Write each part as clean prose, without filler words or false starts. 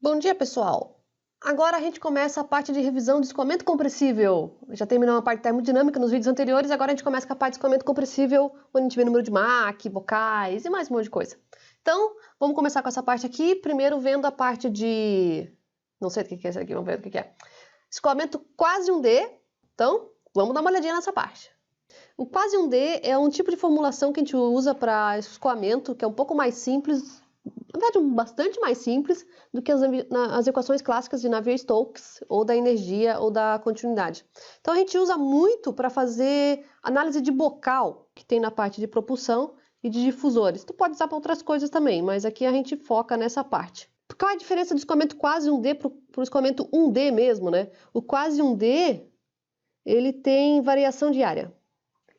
Bom dia, pessoal! Agora a gente começa a parte de revisão do escoamento compressível. Já terminou a parte termodinâmica nos vídeos anteriores, agora a gente começa com a parte de escoamento compressível, onde a gente vê número de Mach, bocais e mais um monte de coisa. Então, vamos começar com essa parte aqui, primeiro vendo a parte de... não sei o que é isso aqui, vamos ver o que é. Escoamento quase 1D. Então, vamos dar uma olhadinha nessa parte. O quase 1D é um tipo de formulação que a gente usa para escoamento, que é um pouco mais simples, na verdade, bastante mais simples do que as equações clássicas de Navier-Stokes, ou da energia, ou da continuidade. Então, a gente usa muito para fazer análise de bocal, que tem na parte de propulsão e de difusores. Tu pode usar para outras coisas também, mas aqui a gente foca nessa parte. Qual é a diferença do escoamento quase 1D para o escoamento 1D mesmo, né? O quase 1D, ele tem variação de área.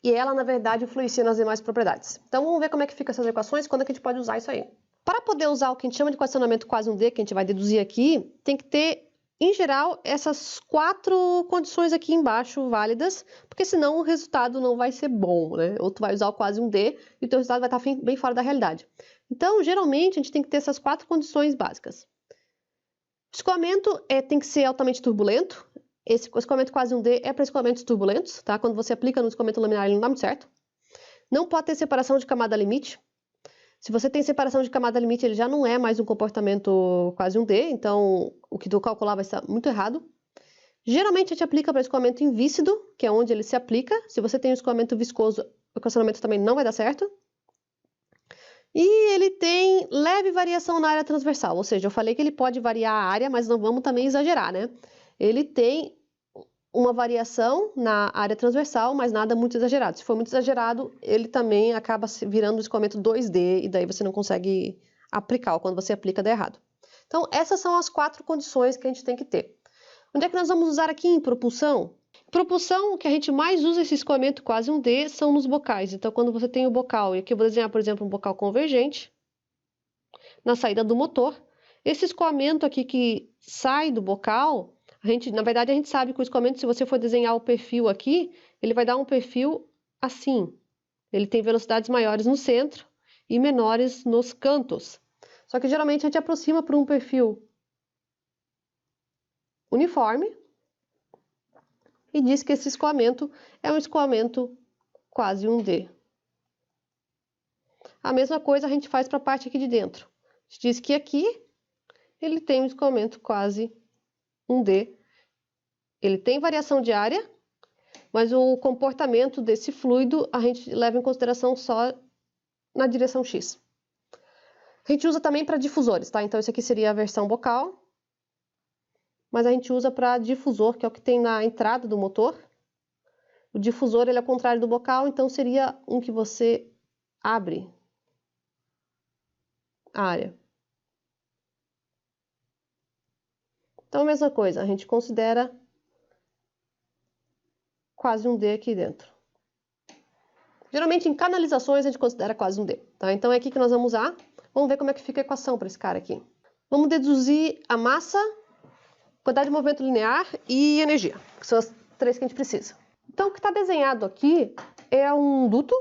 E ela, na verdade, influencia nas demais propriedades. Então, vamos ver como é que ficam essas equações e quando é que a gente pode usar isso aí. Para poder usar o que a gente chama de equacionamento quase 1D, que a gente vai deduzir aqui, tem que ter, em geral, essas 4 condições aqui embaixo válidas, porque senão o resultado não vai ser bom, né? Ou tu vai usar o quase 1D e o teu resultado vai estar bem fora da realidade. Então, geralmente, a gente tem que ter essas 4 condições básicas. O escoamento tem que ser altamente turbulento. Esse escoamento quase 1D é para escoamentos turbulentos, tá? Quando você aplica no escoamento laminar, ele não dá muito certo. Não pode ter separação de camada limite. Se você tem separação de camada limite, ele já não é mais um comportamento quase 1D, então o que tu calcular vai estar muito errado. Geralmente a gente aplica para escoamento invícido, que é onde ele se aplica. Se você tem um escoamento viscoso, o equacionamento também não vai dar certo. E ele tem leve variação na área transversal, ou seja, eu falei que ele pode variar a área, mas não vamos também exagerar, né? Ele tem uma variação na área transversal, mas nada muito exagerado. Se for muito exagerado, ele também acaba virando o escoamento 2D, e daí você não consegue aplicar, ou quando você aplica dá errado. Então, essas são as 4 condições que a gente tem que ter. Onde é que nós vamos usar aqui em propulsão? Propulsão, o que a gente mais usa esse escoamento quase 1D, são nos bocais. Então, quando você tem o bocal, e aqui eu vou desenhar, por exemplo, um bocal convergente, na saída do motor, esse escoamento aqui que sai do bocal, na verdade, a gente sabe que o escoamento, se você for desenhar o perfil aqui, ele vai dar um perfil assim. Ele tem velocidades maiores no centro e menores nos cantos. Só que geralmente a gente aproxima para um perfil uniforme e diz que esse escoamento é um escoamento quase 1D. A mesma coisa a gente faz para a parte aqui de dentro. A gente diz que aqui ele tem um escoamento quase 1D. Ele tem variação de área, mas o comportamento desse fluido a gente leva em consideração só na direção X. A gente usa também para difusores, tá? Então, isso aqui seria a versão bocal, mas a gente usa para difusor, que é o que tem na entrada do motor. O difusor, ele é ao contrário do bocal, então seria um que você abre a área. Então, a mesma coisa, a gente considera quase 1D aqui dentro. Geralmente, em canalizações, a gente considera quase 1D, tá? Então, é aqui que nós vamos usar. Vamos ver como é que fica a equação para esse cara aqui. Vamos deduzir a massa, quantidade de movimento linear e energia, que são as 3 que a gente precisa. Então, o que está desenhado aqui é um duto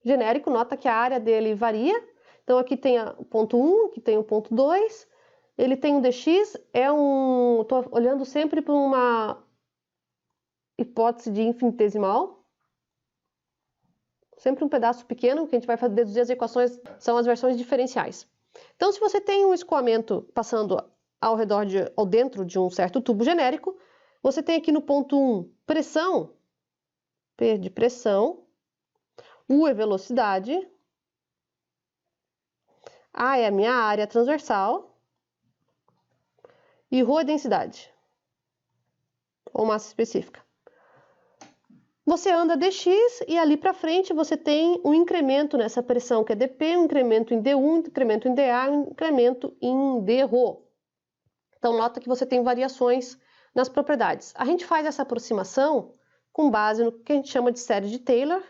genérico, nota que a área dele varia. Então, aqui tem o ponto 1, aqui tem o ponto 2, ele tem um dx, estou olhando sempre para uma hipótese de infinitesimal, sempre um pedaço pequeno, que a gente vai deduzir as equações, são as versões diferenciais. Então, se você tem um escoamento passando ou dentro de um certo tubo genérico, você tem aqui no ponto 1 pressão, P de pressão, U é velocidade, A é a minha área transversal e ρ é densidade, ou massa específica. Você anda dx e ali para frente você tem um incremento nessa pressão que é dp, um incremento em d1, um incremento em dA, um incremento em dρ. Então nota que você tem variações nas propriedades. A gente faz essa aproximação com base no que a gente chama de série de Taylor.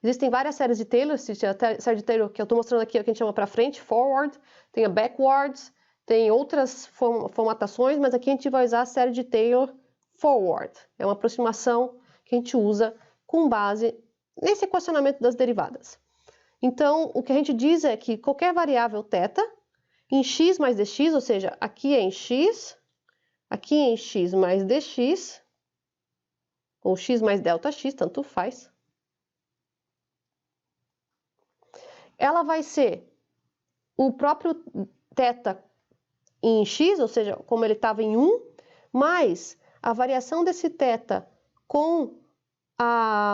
Existem várias séries de Taylor, a série de Taylor que eu estou mostrando aqui é o que a gente chama para frente, forward, tem a backwards, tem outras formatações, mas aqui a gente vai usar a série de Taylor forward. É uma aproximação que a gente usa com base nesse equacionamento das derivadas. Então, o que a gente diz é que qualquer variável θ em x mais dx, ou seja, aqui é em x mais dx, ou x mais delta x, tanto faz. Ela vai ser o próprio θ em x, ou seja, como ele estava em 1, mais a variação desse θ com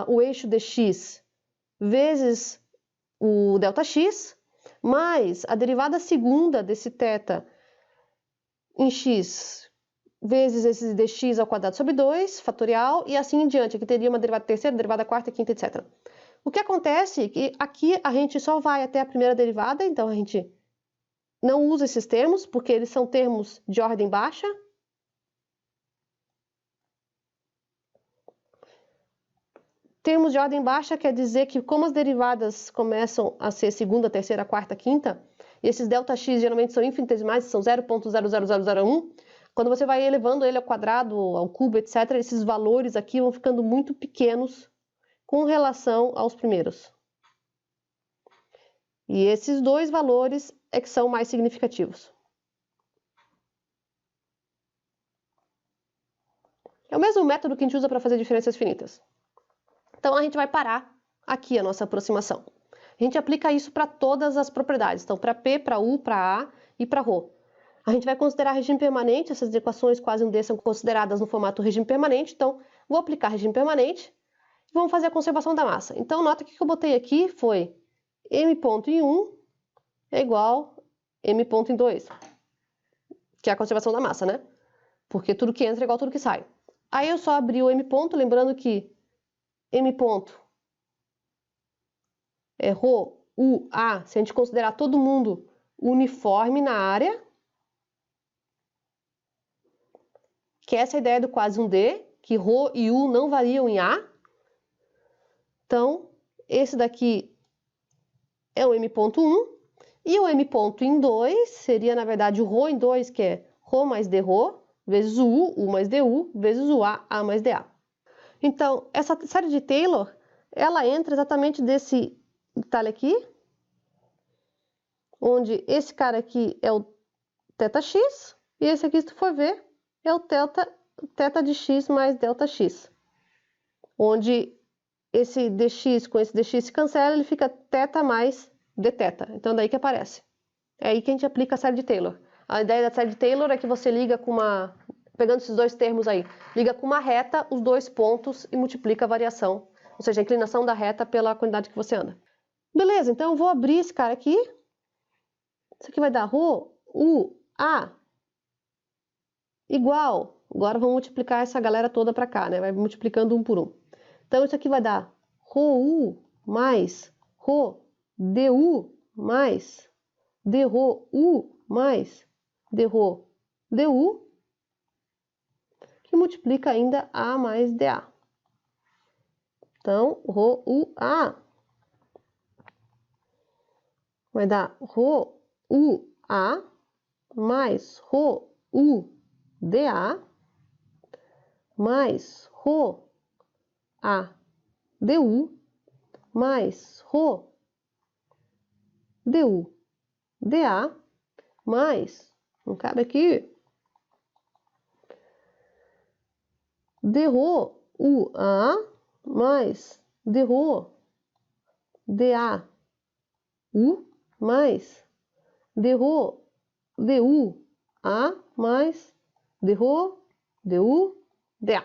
o eixo dx vezes o Δx, mais a derivada segunda desse θ em x vezes esse dx ao quadrado sobre 2, fatorial, e assim em diante. Aqui teria uma derivada terceira, derivada quarta, quinta, etc. O que acontece é que aqui a gente só vai até a primeira derivada, então a gente não usa esses termos, porque eles são termos de ordem baixa. Termos de ordem baixa quer dizer que, como as derivadas começam a ser segunda, terceira, quarta, quinta, e esses ΔX geralmente são infinitesimais, são 0,00001, quando você vai elevando ele ao quadrado, ao cubo, etc., esses valores aqui vão ficando muito pequenos com relação aos primeiros. E esses dois valores é que são mais significativos. É o mesmo método que a gente usa para fazer diferenças finitas. Então, a gente vai parar aqui a nossa aproximação. A gente aplica isso para todas as propriedades. Então, para P, para U, para A e para Rho. A gente vai considerar regime permanente. Essas equações quase um D são consideradas no formato regime permanente. Então, vou aplicar regime permanente e vamos fazer a conservação da massa. Então, nota que o que eu botei aqui foi m ponto em 1 é igual a m ponto em 2, que é a conservação da massa, né? Porque tudo que entra é igual a tudo que sai. Aí eu só abri o m ponto, lembrando que m ponto é Rho, U, A, se a gente considerar todo mundo uniforme na área, que essa é a ideia do quase um D, que Rho e U não variam em A. Então, esse daqui é o m ponto 1, e o m ponto em 2 seria, na verdade, o Rho em 2, que é Rho mais D Rho, vezes o U mais DU, vezes o A mais DA. Então, essa série de Taylor, ela entra exatamente desse detalhe aqui, onde esse cara aqui é o θx, e esse aqui, se tu for ver, é o θ de x mais ΔX, onde esse dx com esse dx se cancela, ele fica θ mais dθ. Então, daí que aparece. É aí que a gente aplica a série de Taylor. A ideia da série de Taylor é que você liga com uma... Pegando esses dois termos aí, liga com uma reta os dois pontos e multiplica a variação, ou seja, a inclinação da reta pela quantidade que você anda. Beleza, então eu vou abrir esse cara aqui. Isso aqui vai dar Rho, U, A, igual. Agora vamos multiplicar essa galera toda para cá, né? Vai multiplicando um por um. Então isso aqui vai dar Rho U mais Rho DU mais D Rho U mais D Rho DU, que multiplica ainda A mais DA. Então, Rho U A vai dar Rho U A mais Rho U DA mais Rho A DU mais Rho DU DA mais, não cabe aqui, D Rho U A mais D Rho DA U mais D Rho DU A mais D Rho DU DA.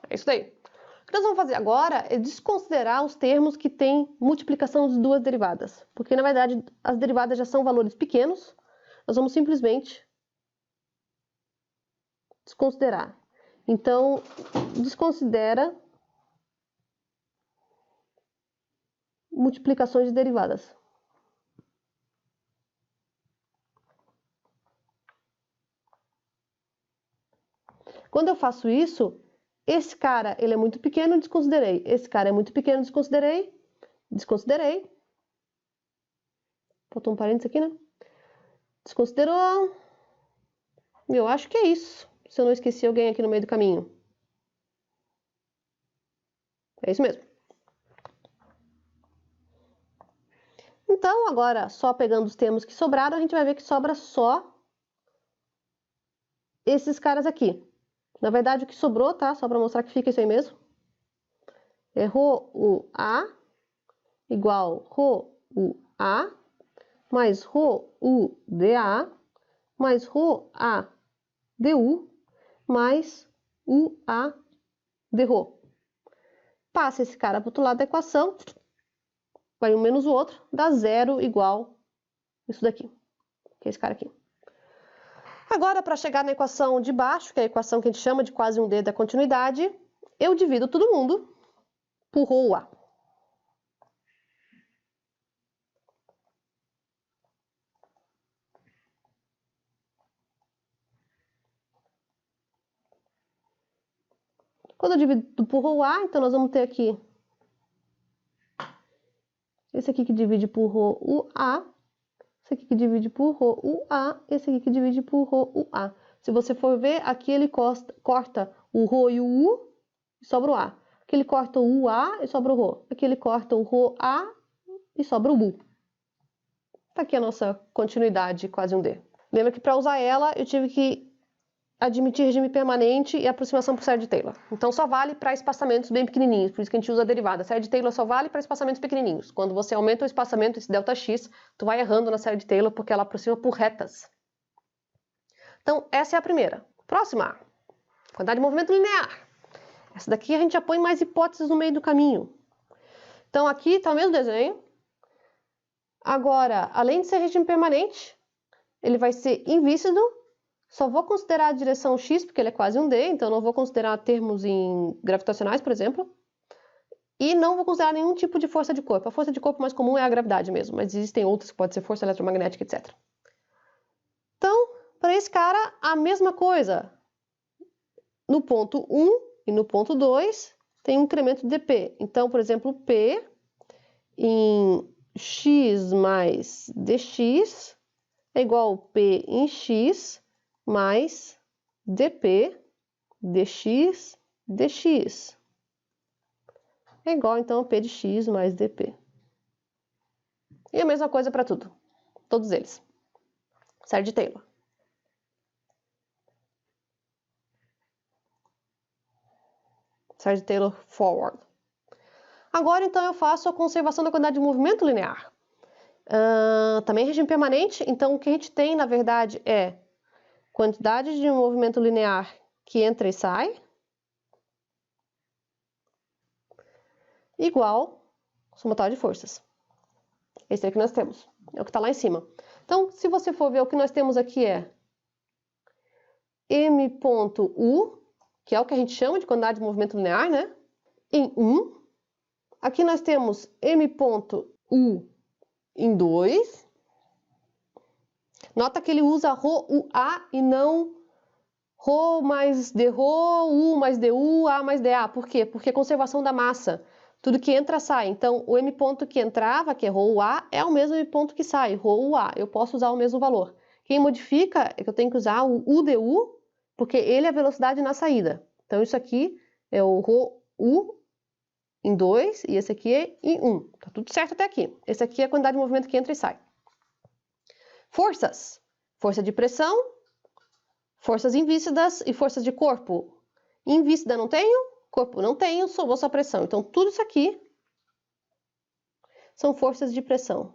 É isso daí. O que nós vamos fazer agora é desconsiderar os termos que têm multiplicação de duas derivadas, porque na verdade as derivadas já são valores pequenos, nós vamos simplesmente desconsiderar. Então, desconsidera multiplicações de derivadas. Quando eu faço isso, esse cara ele é muito pequeno, desconsiderei. Esse cara é muito pequeno, desconsiderei. Desconsiderei. Botou um parênteses aqui, né? Desconsiderou. Eu acho que é isso. Se eu não esqueci alguém aqui no meio do caminho. É isso mesmo. Então, agora, só pegando os termos que sobraram, a gente vai ver que sobra só esses caras aqui. Na verdade, o que sobrou, tá? Só para mostrar que fica isso aí mesmo. É rho u A igual rho u A mais rho u dA mais rho a du mais u a de rho. Passa esse cara para o outro lado da equação, vai um menos o outro, dá zero igual isso daqui, que é esse cara aqui. Agora, para chegar na equação de baixo, que é a equação que a gente chama de quase um D da continuidade, eu divido todo mundo por rho A. Quando eu divido por rho A, então nós vamos ter aqui esse aqui que divide por rho u A, esse aqui que divide por rho u A, esse aqui que divide por rho u A. Se você for ver, aqui ele corta o rho e o u e sobra o A. Aqui ele corta o UA e sobra o rho. Aqui ele corta o rho A e sobra o U. Tá aqui a nossa continuidade quase um D. Lembra que para usar ela eu tive que admitir regime permanente e aproximação por série de Taylor. Então só vale para espaçamentos bem pequenininhos, por isso que a gente usa a derivada. A série de Taylor só vale para espaçamentos pequenininhos. Quando você aumenta o espaçamento, esse ΔX, tu vai errando na série de Taylor porque ela aproxima por retas. Então essa é a primeira. Próxima, quantidade de movimento linear. Essa daqui a gente já põe mais hipóteses no meio do caminho. Então aqui está o mesmo desenho. Agora, além de ser regime permanente, ele vai ser invícido. Só vou considerar a direção x, porque ele é quase um D, então não vou considerar termos gravitacionais, por exemplo. E não vou considerar nenhum tipo de força de corpo. A força de corpo mais comum é a gravidade mesmo, mas existem outras que pode ser força eletromagnética, etc. Então, para esse cara, a mesma coisa. No ponto 1 e no ponto 2 tem um incremento de dp. Então, por exemplo, P em x mais dx é igual a P em x mais dp dx dx. É igual, então, a P de x mais dp. E a mesma coisa para tudo. Todos eles. Série de Taylor. Série de Taylor forward. Agora, então, eu faço a conservação da quantidade de movimento linear. Também regime permanente. Então, o que a gente tem, na verdade, é quantidade de movimento linear que entra e sai igual somatório de forças. Esse é o que nós temos. É o que está lá em cima. Então, se você for ver, o que nós temos aqui é m.u, que é o que a gente chama de quantidade de movimento linear, né? Em 1. Aqui nós temos m.u em 2. Nota que ele usa rho UA e não rho mais dρ, u mais du, a mais dA. Por quê? Porque é conservação da massa. Tudo que entra, sai. Então, o m ponto que entrava, que é rho UA, é o mesmo m ponto que sai, rho UA. Eu posso usar o mesmo valor. Quem modifica é que eu tenho que usar o udu, porque ele é a velocidade na saída. Então, isso aqui é o rho u em 2 e esse aqui é em 1. Tá tudo certo até aqui. Esse aqui é a quantidade de movimento que entra e sai. Forças. Força de pressão, forças invícidas e forças de corpo. Invícida não tenho, corpo não tenho, só vou só pressão. Então, tudo isso aqui são forças de pressão.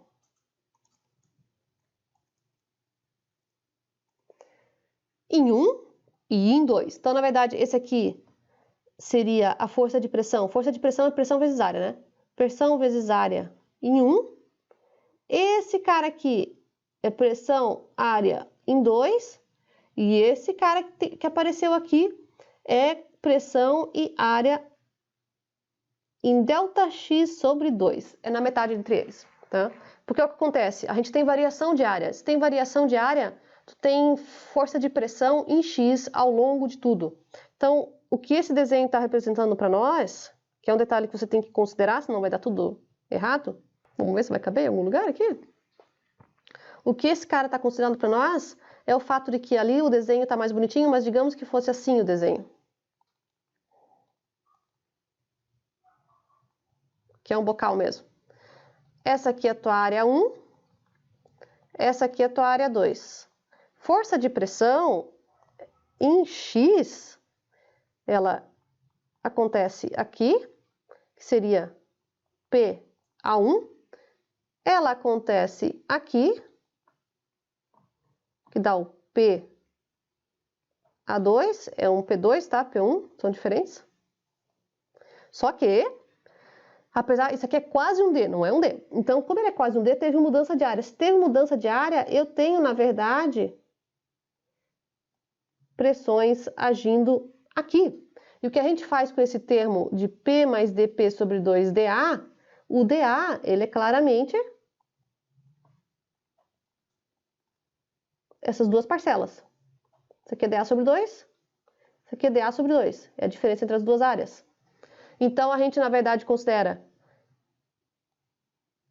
Em 1 e em 2. Então, na verdade, esse aqui seria a força de pressão. Força de pressão é pressão vezes área, né? Pressão vezes área em 1. Esse cara aqui é pressão área em 2. E esse cara que apareceu aqui é pressão e área em ΔX sobre 2. É na metade entre eles, tá? Porque é o que acontece? A gente tem variação de área. Se tem variação de área, tu tem força de pressão em X ao longo de tudo. Então, o que esse desenho está representando para nós, que é um detalhe que você tem que considerar, senão vai dar tudo errado. Vamos ver se vai caber em algum lugar aqui. O que esse cara está considerando para nós é o fato de que ali o desenho está mais bonitinho, mas digamos que fosse assim o desenho. Que é um bocal mesmo. essa aqui é a tua área 1, essa aqui é a tua área 2. Força de pressão em X, ela acontece aqui, que seria PA1, ela acontece aqui, que dá o PA2, é um P2, tá? P1, são diferentes. Só que, apesar, isso aqui é quase um D, não é um D. Então, como ele é quase um D, teve mudança de área. Se teve mudança de área, eu tenho, na verdade, pressões agindo aqui. E o que a gente faz com esse termo de P mais dP sobre 2dA, o dA, ele é claramente essas duas parcelas. Isso aqui é dA sobre 2, isso aqui é dA sobre 2. É a diferença entre as duas áreas. Então, a gente, na verdade, considera...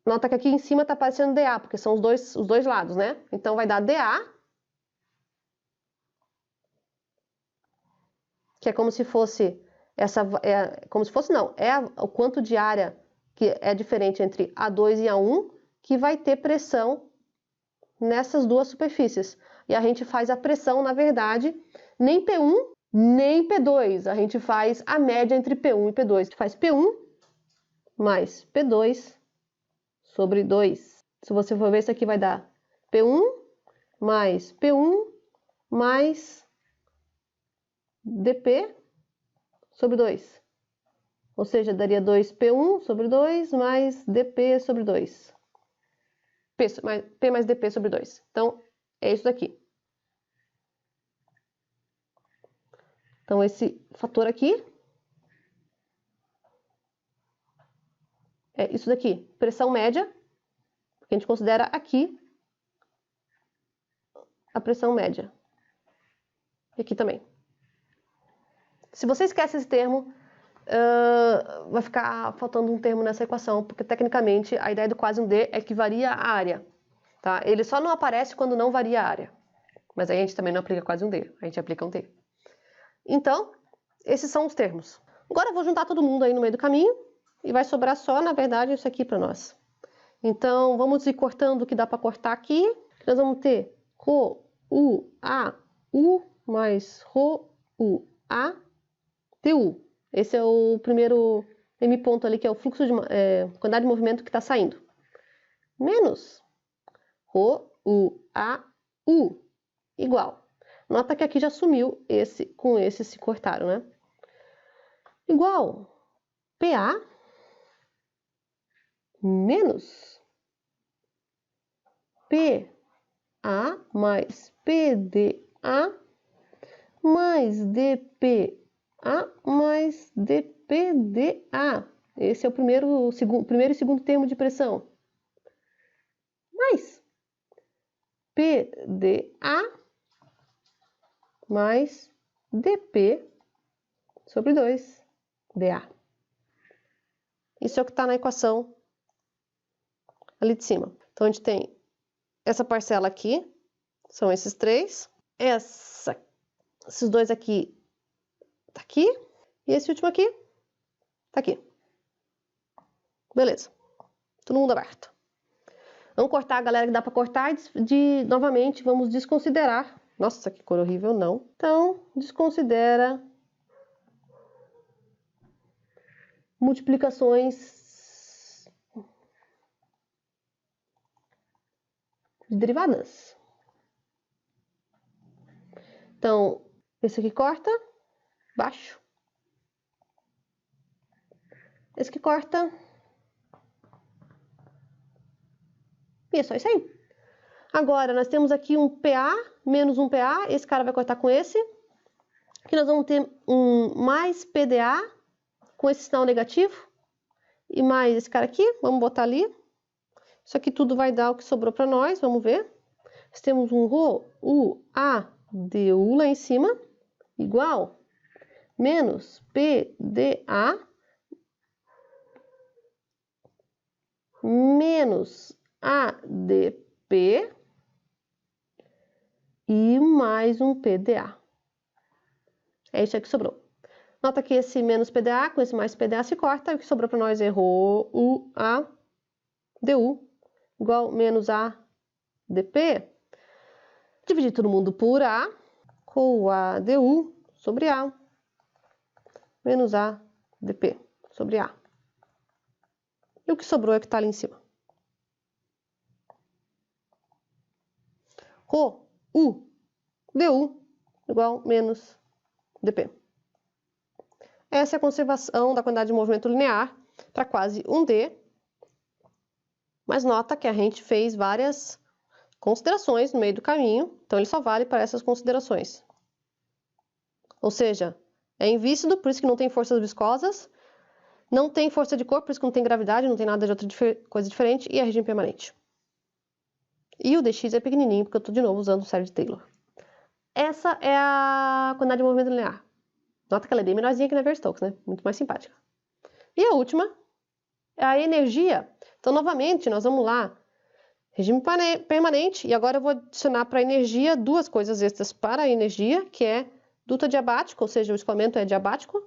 Nota que aqui em cima está aparecendo dA, porque são os dois lados, né? Então, vai dar dA, que é como se fosse... como se fosse, não. É o quanto de área que é diferente entre A2 e A1, que vai ter pressão nessas duas superfícies. E a gente faz a pressão, na verdade, nem P1, nem P2. A gente faz a média entre P1 e P2. A gente faz P1 mais P2 sobre 2. Se você for ver, isso aqui vai dar P1 mais P1 mais dP sobre 2. Ou seja, daria 2P1 sobre 2 mais dP sobre 2. P mais dP sobre 2. Então, é isso daqui. Então, esse fator aqui é isso daqui, pressão média, que a gente considera aqui a pressão média. E aqui também. Se você esquece esse termo, vai ficar faltando um termo nessa equação, porque tecnicamente a ideia do quase um D é que varia a área. Tá? Ele só não aparece quando não varia a área. Mas aí a gente também não aplica quase um D, a gente aplica um T. Então, esses são os termos. Agora eu vou juntar todo mundo aí no meio do caminho e vai sobrar só, na verdade, isso aqui para nós. Então, vamos ir cortando o que dá para cortar aqui. Nós vamos ter Rho, U, A, U mais Rho, U, A, TU. Esse é o primeiro M ponto ali, que é o fluxo de quantidade de movimento que está saindo. Menos Rho, U, A, U, igual. Nota que aqui já sumiu esse, com esse se cortaram, né? Igual PA menos PA mais PDA mais DPA mais DPDA. Esse é o primeiro e segundo termo de pressão. Mais PDA mais dP sobre 2dA. Isso é o que está na equação ali de cima. Então, a gente tem essa parcela aqui, são esses três. Esses dois aqui, tá aqui. E esse último aqui, tá aqui. Beleza. Todo mundo aberto. Vamos cortar a galera que dá para cortar e novamente vamos desconsiderar. Nossa, que cor horrível, não. Então, desconsidera multiplicações de derivadas. Então, esse aqui corta, baixo. Esse aqui corta. E é só isso aí. Agora, nós temos aqui um PA menos um PA. Esse cara vai cortar com esse. Aqui nós vamos ter um mais PDA com esse sinal negativo. E mais esse cara aqui. Vamos botar ali. Isso aqui tudo vai dar o que sobrou para nós. Vamos ver. Nós temos um Rho, U, A, DU lá em cima. Igual. Menos PDA. Menos ADP e mais um PDA. É isso aí que sobrou. Nota que esse menos PDA com esse mais PDA se corta, e o que sobrou para nós é Rho, U, A, du igual menos A dp. Dividir todo mundo por A, com A du sobre A, menos A dp sobre A. E o que sobrou é o que está ali em cima. Rho U du igual menos dp. Essa é a conservação da quantidade de movimento linear para quase 1D. Mas nota que a gente fez várias considerações no meio do caminho, então ele só vale para essas considerações. Ou seja, é invícido, por isso que não tem forças viscosas, não tem força de corpo, por isso que não tem gravidade, não tem nada de outra coisa diferente, e é regime permanente. E o dx é pequenininho, porque eu estou de novo usando o série de Taylor. Essa é a quantidade de movimento linear. Nota que ela é bem menorzinha que na Navier-Stokes, né? Muito mais simpática. E a última é a energia. Então, novamente, nós vamos lá. Regime permanente. E agora eu vou adicionar para a energia duas coisas extras para a energia, que é duto adiabático, ou seja, o escoamento é adiabático,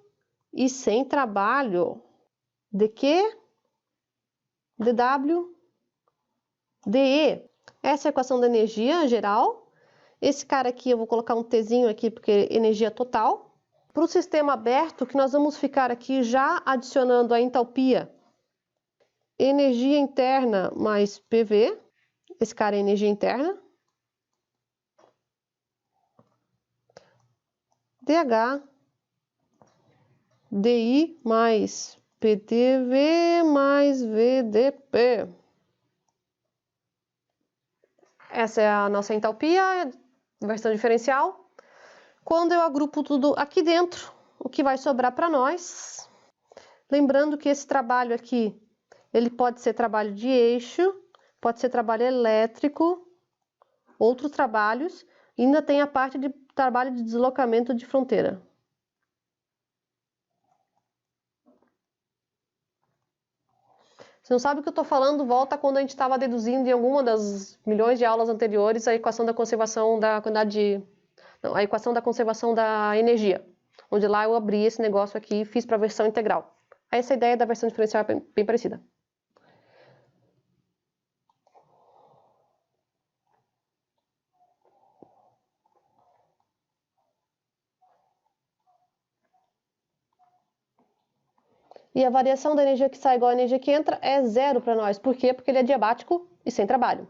e sem trabalho. dq, dw, de. Essa é a equação da energia geral. Esse cara aqui eu vou colocar um tzinho aqui, porque é energia total. Para o sistema aberto, que nós vamos ficar aqui já adicionando a entalpia, energia interna mais PV, esse cara é energia interna, DH, DI mais PDV mais VDP. Essa é a nossa entalpia, versão diferencial. Quando eu agrupo tudo aqui dentro, o que vai sobrar para nós? Lembrando que esse trabalho aqui, ele pode ser trabalho de eixo, pode ser trabalho elétrico, outros trabalhos, e ainda tem a parte de trabalho de deslocamento de fronteira. Se não sabe o que eu estou falando, volta quando a gente estava deduzindo em alguma das milhões de aulas anteriores a equação da conservação da quantidade de... Não, a equação da conservação da energia, onde lá eu abri esse negócio aqui e fiz para a versão integral. Essa ideia da versão diferencial é bem parecida. E a variação da energia que sai igual à energia que entra é zero para nós. Por quê? Porque ele é diabático e sem trabalho.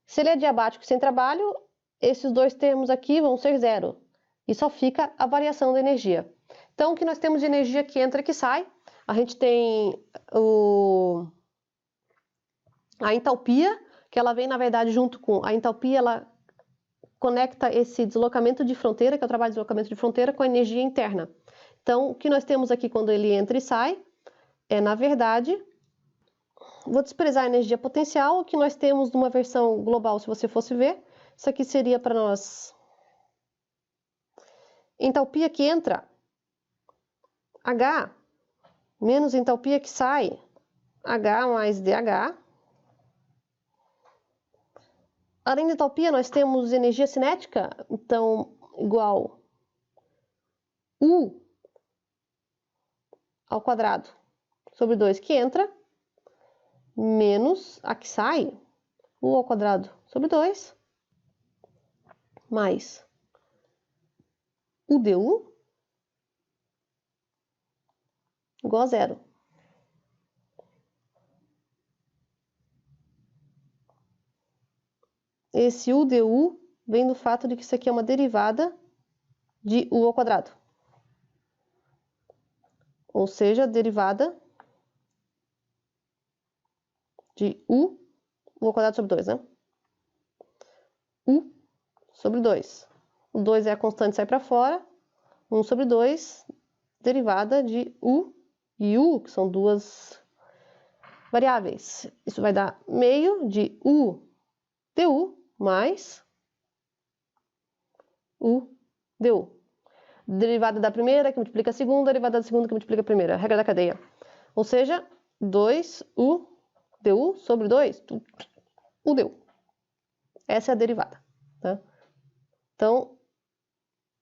Se ele é diabático e sem trabalho, esses dois termos aqui vão ser zero. E só fica a variação da energia. Então, o que nós temos de energia que entra e que sai? A gente tem a entalpia, que ela vem, na verdade, junto com... A entalpia, ela conecta esse deslocamento de fronteira, que é o trabalho de deslocamento de fronteira, com a energia interna. Então, o que nós temos aqui quando ele entra e sai é, na verdade, vou desprezar a energia potencial. O que nós temos numa versão global, se você fosse ver, isso aqui seria para nós entalpia que entra, H, menos entalpia que sai, H mais DH. Além de entalpia, nós temos energia cinética, então, igual U ao quadrado sobre 2 que entra, menos a que sai, U ao quadrado sobre 2, mais U du igual a zero. Esse U du vem do fato de que isso aqui é uma derivada de U ao quadrado. Ou seja, derivada de U ao quadrado sobre 2, né? U sobre 2. O 2 é a constante, sai para fora. 1 sobre 2, derivada de U e U, que são duas variáveis. Isso vai dar meio de U du mais U du. Derivada da primeira que multiplica a segunda, derivada da segunda que multiplica a primeira. Regra da cadeia. Ou seja, 2U du sobre 2, U du. Essa é a derivada. Tá? Então,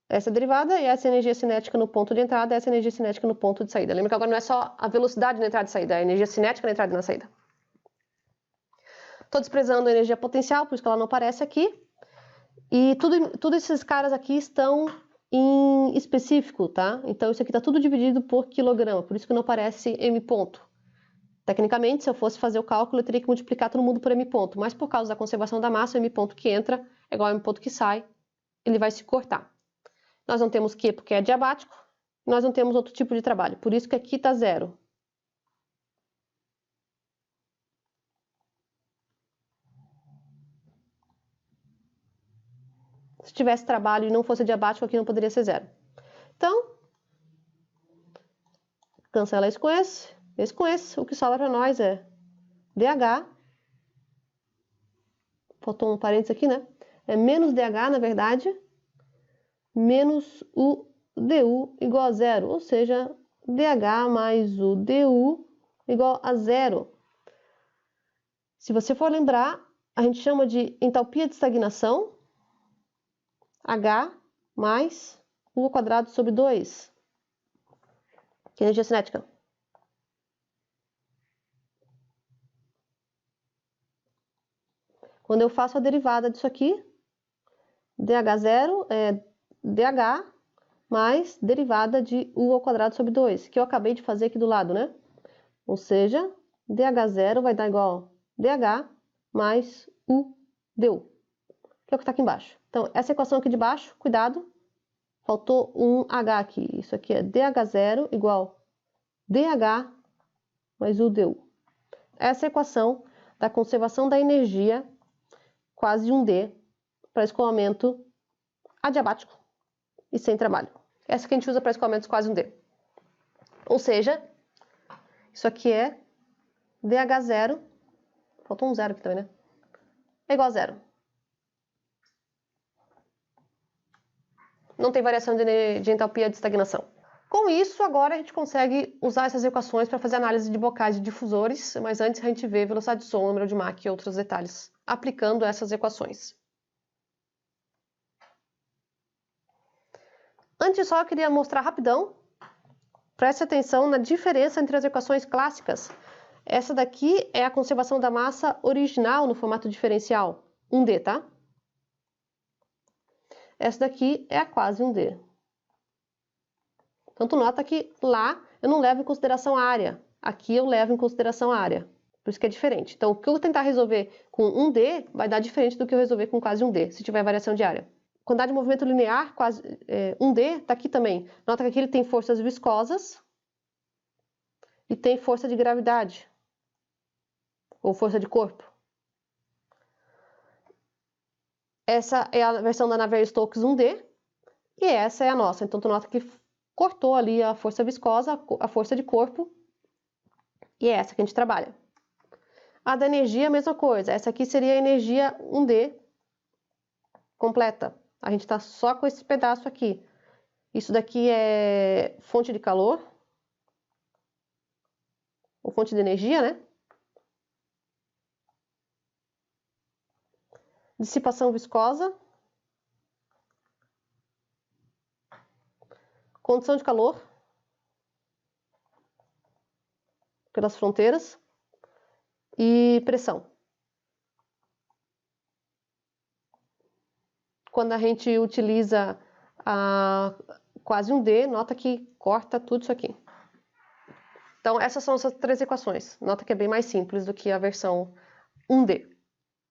essa é a derivada e essa é a energia cinética no ponto de entrada, essa é a energia cinética no ponto de saída. Lembra que agora não é só a velocidade na entrada e saída, é a energia cinética na entrada e na saída. Estou desprezando a energia potencial, por isso que ela não aparece aqui. E tudo esses caras aqui estão em específico, tá? Então isso aqui está tudo dividido por quilograma, por isso que não aparece M ponto. Tecnicamente, se eu fosse fazer o cálculo, eu teria que multiplicar todo mundo por M ponto, mas por causa da conservação da massa, o M ponto que entra é igual ao M ponto que sai, ele vai se cortar. Nós não temos Q porque é adiabático, nós não temos outro tipo de trabalho, por isso que aqui está 0. Se tivesse trabalho e não fosse adiabático, aqui não poderia ser 0. Então, cancela esse com esse. O que sobra para nós é dH, faltou um parênteses aqui, né? É menos dH, na verdade, menos o du igual a 0, ou seja, dH mais o du igual a 0. Se você for lembrar, a gente chama de entalpia de estagnação, H mais U ao quadrado sobre 2, que é energia cinética. Quando eu faço a derivada disso aqui, dH0 é dH mais derivada de U ao quadrado sobre 2, que eu acabei de fazer aqui do lado, né? Ou seja, dH0 vai dar igual a dH mais U du, que é o que está aqui embaixo. Então, essa equação aqui de baixo, cuidado, faltou um H aqui. Isso aqui é dH0 igual a dH mais U du. Essa é a equação da conservação da energia quase 1D para escoamento adiabático e sem trabalho. Essa que a gente usa para escoamentos quase 1D. Ou seja, isso aqui é dH0, faltou um 0 aqui também, né? É igual a 0. Não tem variação de entalpia de estagnação. Com isso, agora a gente consegue usar essas equações para fazer análise de bocais de difusores, mas antes a gente vê velocidade de som, número de Mach e outros detalhes, aplicando essas equações. Antes só eu queria mostrar rapidão, preste atenção na diferença entre as equações clássicas. Essa daqui é a conservação da massa original no formato diferencial, 1D, tá? Essa daqui é a quase 1D. Então, tu nota que lá eu não levo em consideração a área. Aqui eu levo em consideração a área. Por isso que é diferente. Então, o que eu tentar resolver com 1D vai dar diferente do que eu resolver com quase 1D, se tiver variação de área. Quantidade de movimento linear, quase 1D, está aqui também. Nota que aqui ele tem forças viscosas e tem força de gravidade, ou força de corpo. Essa é a versão da Navier-Stokes 1D, e essa é a nossa. Então, tu nota que cortou ali a força viscosa, a força de corpo, e é essa que a gente trabalha. A da energia, a mesma coisa. Essa aqui seria a energia 1D completa. A gente está só com esse pedaço aqui. Isso daqui é fonte de calor, ou fonte de energia, né? Dissipação viscosa. Condução de calor pelas fronteiras e pressão. Quando a gente utiliza a quase 1D, nota que corta tudo isso aqui. Então, essas são as três equações. Nota que é bem mais simples do que a versão 1D.